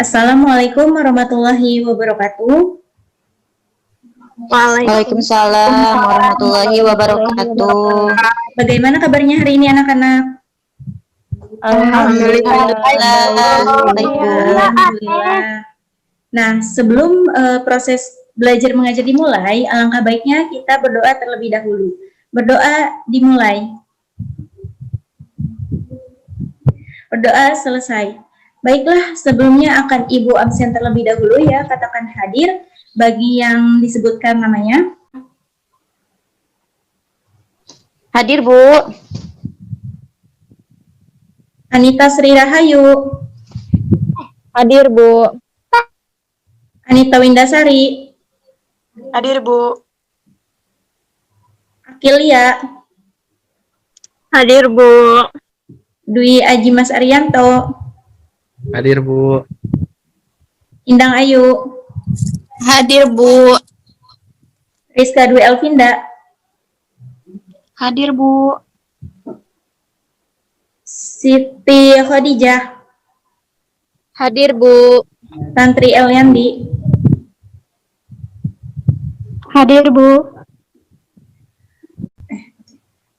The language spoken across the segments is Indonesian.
Assalamualaikum warahmatullahi wabarakatuh. Waalaikumsalam warahmatullahi wabarakatuh. Bagaimana kabarnya hari ini anak-anak? Alhamdulillah. Alhamdulillah. Nah, sebelum proses belajar mengajar dimulai, alangkah baiknya kita berdoa terlebih dahulu. Berdoa dimulai. Berdoa selesai. Baiklah, sebelumnya akan Ibu absen terlebih dahulu ya, katakan hadir bagi yang disebutkan namanya. Hadir, Bu. Anita Sri Rahayu. Hadir, Bu. Anita Windasari. Hadir, Bu. Akilia. Hadir, Bu. Dwi Aji Mas Arianto. Hadir, Bu. Indang Ayu. Hadir, Bu. Rizka Dwi Elvinda. Hadir, Bu. Siti Khadijah. Hadir, Bu. Tantri Eliandi. Hadir, Bu.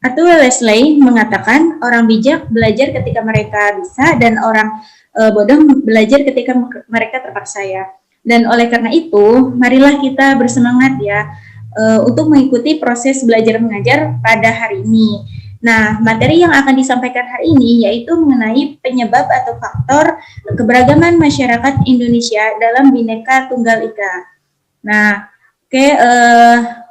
Atul Leslie mengatakan orang bijak belajar ketika mereka bisa dan orang bodoh belajar ketika mereka terpaksa ya. Dan oleh karena itu, marilah kita bersemangat ya untuk mengikuti proses belajar mengajar pada hari ini. Nah, materi yang akan disampaikan hari ini yaitu mengenai penyebab atau faktor keberagaman masyarakat Indonesia dalam Bhinneka Tunggal Ika. Nah,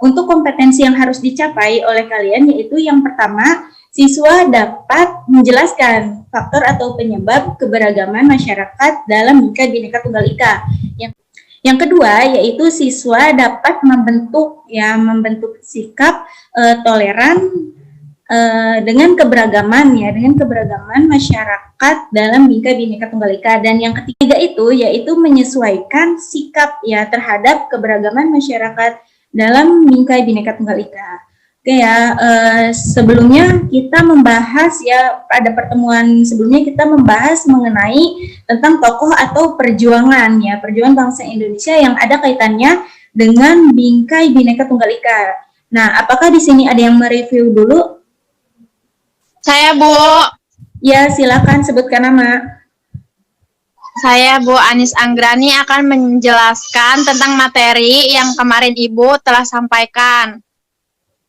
untuk kompetensi yang harus dicapai oleh kalian yaitu yang pertama, siswa dapat menjelaskan faktor atau penyebab keberagaman masyarakat dalam Bhinneka Tunggal Ika. Yang kedua yaitu siswa dapat membentuk sikap toleran dengan keberagaman masyarakat dalam Bhinneka Tunggal Ika. Dan yang ketiga itu yaitu menyesuaikan sikap ya terhadap keberagaman masyarakat dalam Bhinneka Tunggal Ika. Oke ya, sebelumnya kita membahas ya pada pertemuan sebelumnya kita membahas mengenai tentang tokoh atau perjuangan bangsa Indonesia yang ada kaitannya dengan bingkai Bhinneka Tunggal Ika. Nah, apakah di sini ada yang mereview dulu? Saya, Bu. Ya, silakan sebutkan nama. Saya, Bu Anis Anggrani, akan menjelaskan tentang materi yang kemarin Ibu telah sampaikan.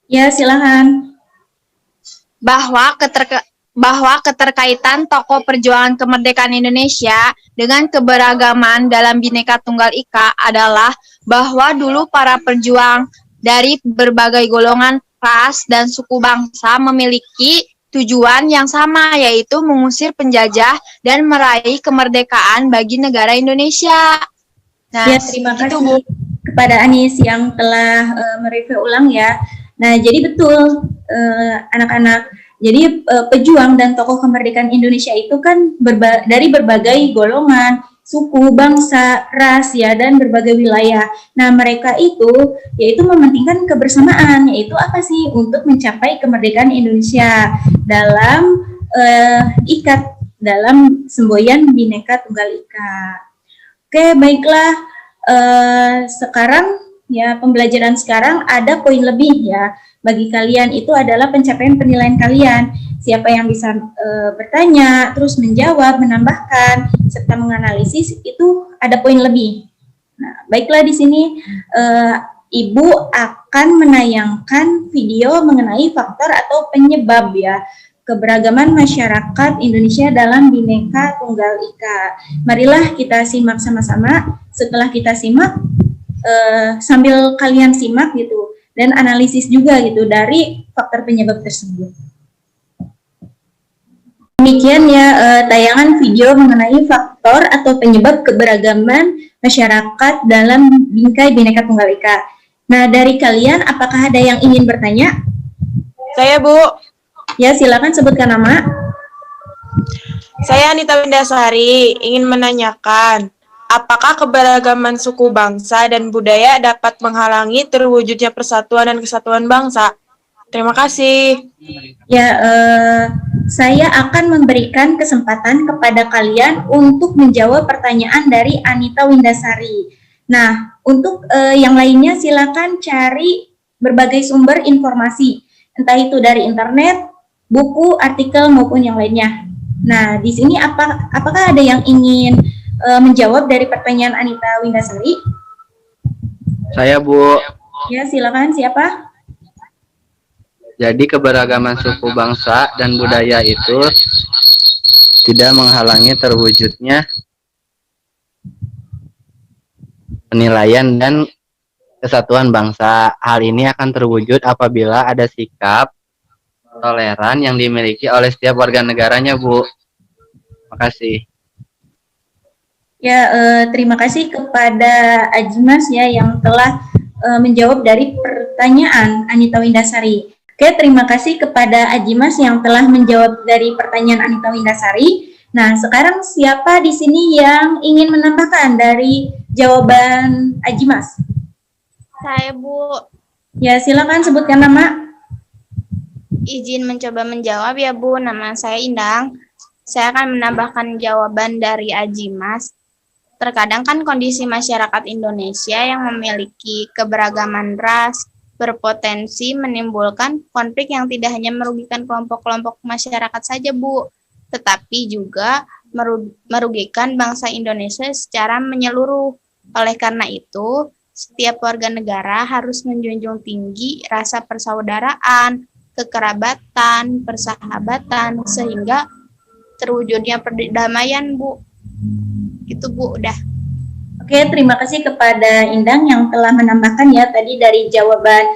Ya, silakan. Bahwa keterkaitan tokoh perjuangan kemerdekaan Indonesia dengan keberagaman dalam Bhinneka Tunggal Ika adalah bahwa dulu para pejuang dari berbagai golongan, ras, dan suku bangsa memiliki tujuan yang sama, yaitu mengusir penjajah dan meraih kemerdekaan bagi negara Indonesia. Nah, ya, terima kasih kepada Anis yang telah mereview ulang ya. Nah, jadi betul anak-anak. Jadi pejuang dan tokoh kemerdekaan Indonesia itu kan dari berbagai golongan, suku, bangsa, ras ya dan berbagai wilayah. Nah, mereka itu yaitu mementingkan kebersamaan, yaitu apa sih? Untuk mencapai kemerdekaan Indonesia dalam dalam semboyan Bhinneka Tunggal Ika. Oke, baiklah. Sekarang ya pembelajaran sekarang ada poin lebih ya. Bagi kalian itu adalah pencapaian penilaian kalian. Siapa yang bisa bertanya, terus menjawab, menambahkan, serta menganalisis itu ada poin lebih. Nah, baiklah di sini Ibu akan menayangkan video mengenai faktor atau penyebab ya keberagaman masyarakat Indonesia dalam Bhinneka Tunggal Ika. Marilah kita simak sama-sama. Setelah kita simak, sambil kalian simak gitu, dan analisis juga gitu dari faktor penyebab tersebut. Demikian ya tayangan video mengenai faktor atau penyebab keberagaman masyarakat dalam bingkai Bhinneka Tunggal Ika. Nah, dari kalian apakah ada yang ingin bertanya? Saya, Bu. Ya, silakan sebutkan nama. Saya Anita Windasari, ingin menanyakan, apakah keberagaman suku bangsa dan budaya dapat menghalangi terwujudnya persatuan dan kesatuan bangsa? Terima kasih. Ya, saya akan memberikan kesempatan kepada kalian untuk menjawab pertanyaan dari Anita Windasari. Nah, untuk yang lainnya silakan cari berbagai sumber informasi, entah itu dari internet, buku, artikel maupun yang lainnya. Nah, di sini apakah ada yang ingin menjawab dari pertanyaan Anita Windasari? Saya, Bu. Ya, silakan. Siapa? Jadi keberagaman suku bangsa dan budaya itu tidak menghalangi terwujudnya penilaian dan kesatuan bangsa. Hal ini akan terwujud apabila ada sikap toleran yang dimiliki oleh setiap warga negaranya, Bu. Makasih. Ya, terima kasih kepada Ajimas ya yang telah menjawab dari pertanyaan Anita Windasari. Oke, terima kasih kepada Ajimas yang telah menjawab dari pertanyaan Anita Windasari. Nah, sekarang siapa di sini yang ingin menambahkan dari jawaban Ajimas? Saya, Bu, Ya, silakan sebutkan nama. izin mencoba menjawab ya, Bu. Nama saya Indang. Saya akan menambahkan jawaban dari Ajimas. Terkadang kan kondisi masyarakat Indonesia yang memiliki keberagaman ras berpotensi menimbulkan konflik yang tidak hanya merugikan kelompok-kelompok masyarakat saja, Bu, tetapi juga merugikan bangsa Indonesia secara menyeluruh. Oleh karena itu, setiap warga negara harus menjunjung tinggi rasa persaudaraan, kekerabatan, persahabatan, sehingga terwujudnya perdamaian, Bu. Gitu, Bu, udah. Oke, terima kasih kepada Indang yang telah menambahkan ya tadi dari jawaban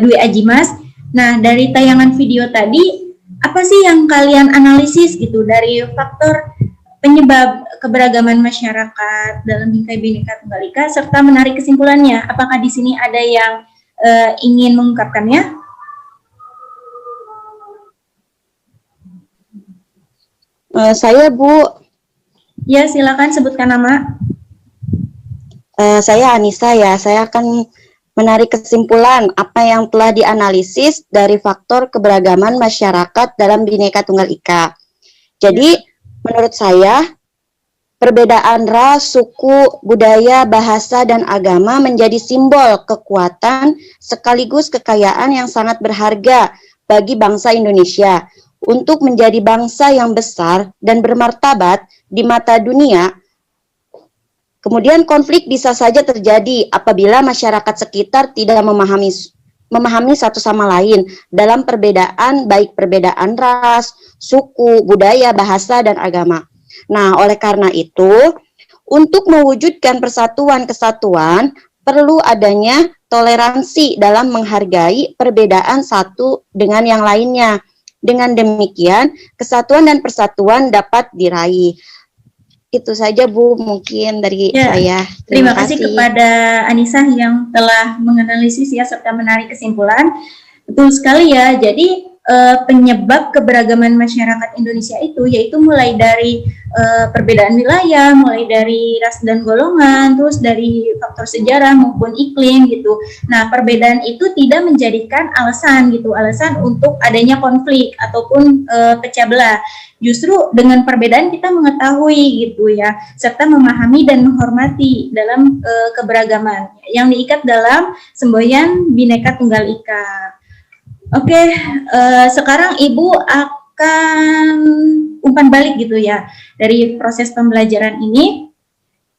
Dwi Ajimas. Nah, dari tayangan video tadi, apa sih yang kalian analisis gitu dari faktor penyebab keberagaman masyarakat dalam bingkai Bhinneka Tunggal Ika serta menarik kesimpulannya? Apakah di sini ada yang ingin mengungkapkannya? Saya, Bu. Ya, silakan sebutkan nama. Saya Anissa ya. Saya akan menarik kesimpulan apa yang telah dianalisis dari faktor keberagaman masyarakat dalam Bhinneka Tunggal Ika. Jadi, menurut saya, perbedaan ras, suku, budaya, bahasa, dan agama menjadi simbol kekuatan sekaligus kekayaan yang sangat berharga bagi bangsa Indonesia. Untuk menjadi bangsa yang besar dan bermartabat di mata dunia. Kemudian konflik bisa saja terjadi apabila masyarakat sekitar tidak memahami satu sama lain dalam perbedaan, baik perbedaan ras, suku, budaya, bahasa, dan agama. Nah, oleh karena itu, untuk mewujudkan persatuan-kesatuan, perlu adanya toleransi dalam menghargai perbedaan satu dengan yang lainnya. Dengan demikian, kesatuan dan persatuan dapat diraih. Itu saja, Bu, mungkin dari saya. Terima kasih kepada Anissa yang telah menganalisis ya serta menarik kesimpulan. Betul sekali ya. Jadi penyebab keberagaman masyarakat Indonesia itu yaitu mulai dari perbedaan wilayah, mulai dari ras dan golongan, terus dari faktor sejarah maupun iklim gitu. Nah, perbedaan itu tidak menjadikan alasan untuk adanya konflik ataupun pecah belah. Justru dengan perbedaan kita mengetahui gitu ya, serta memahami dan menghormati dalam keberagaman yang diikat dalam semboyan Bhinneka Tunggal Ika. Oke, sekarang Ibu akan umpan balik gitu ya dari proses pembelajaran ini.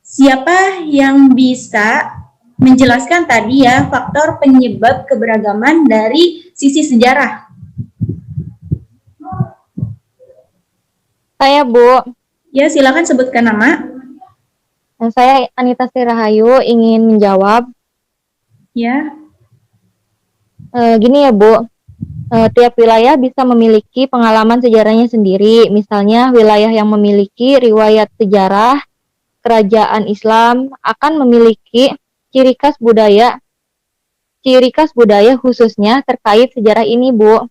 Siapa yang bisa menjelaskan tadi ya faktor penyebab keberagaman dari sisi sejarah? Saya, Bu. Ya, silakan sebutkan nama. Saya Anita Sirahayu ingin menjawab. Ya. Gini ya, Bu. Tiap wilayah bisa memiliki pengalaman sejarahnya sendiri. Misalnya, wilayah yang memiliki riwayat sejarah kerajaan Islam akan memiliki ciri khas budaya khususnya terkait sejarah ini, Bu.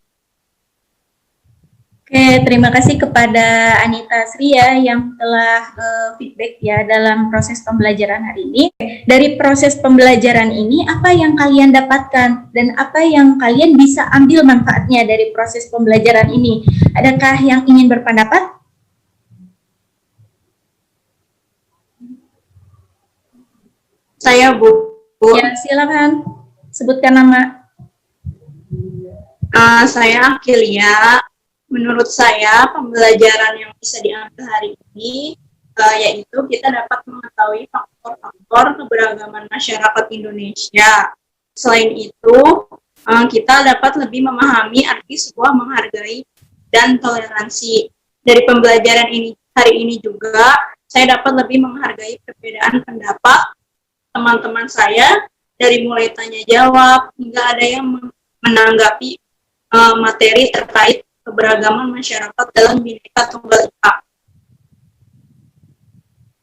Oke, terima kasih kepada Anita Sri ya yang telah feedback ya dalam proses pembelajaran hari ini. Dari proses pembelajaran ini, apa yang kalian dapatkan dan apa yang kalian bisa ambil manfaatnya dari proses pembelajaran ini? Adakah yang ingin berpendapat? Saya Bu. Ya, silakan sebutkan nama. Saya Akilia. Menurut saya pembelajaran yang bisa diambil hari ini yaitu kita dapat mengetahui faktor-faktor keberagaman masyarakat Indonesia. Selain itu, kita dapat lebih memahami arti sebuah menghargai dan toleransi. Dari pembelajaran ini hari ini juga saya dapat lebih menghargai perbedaan pendapat teman-teman saya, dari mulai tanya jawab hingga ada yang menanggapi materi terkait keberagaman masyarakat dalam Bhinneka Tunggal Ika.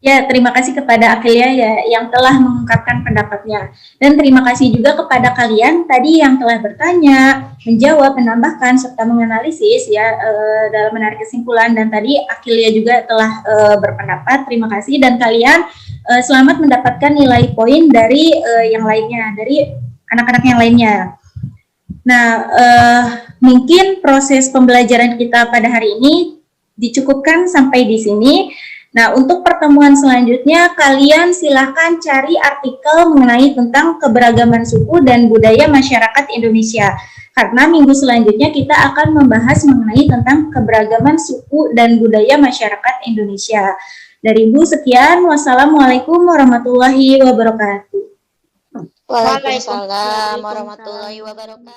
Ya, terima kasih kepada Akelia ya yang telah mengungkapkan pendapatnya. Dan terima kasih juga kepada kalian tadi yang telah bertanya, menjawab, menambahkan, serta menganalisis ya dalam menarik kesimpulan. Dan tadi Akelia juga telah berpendapat. Terima kasih dan kalian selamat mendapatkan nilai poin dari yang lainnya, dari anak-anak yang lainnya. Nah, mungkin proses pembelajaran kita pada hari ini dicukupkan sampai di sini. Nah, untuk pertemuan selanjutnya, kalian silahkan cari artikel mengenai tentang keberagaman suku dan budaya masyarakat Indonesia. Karena minggu selanjutnya kita akan membahas mengenai tentang keberagaman suku dan budaya masyarakat Indonesia. Dari Ibu, sekian. Wassalamualaikum warahmatullahi wabarakatuh. Waalaikumsalam warahmatullahi wabarakatuh.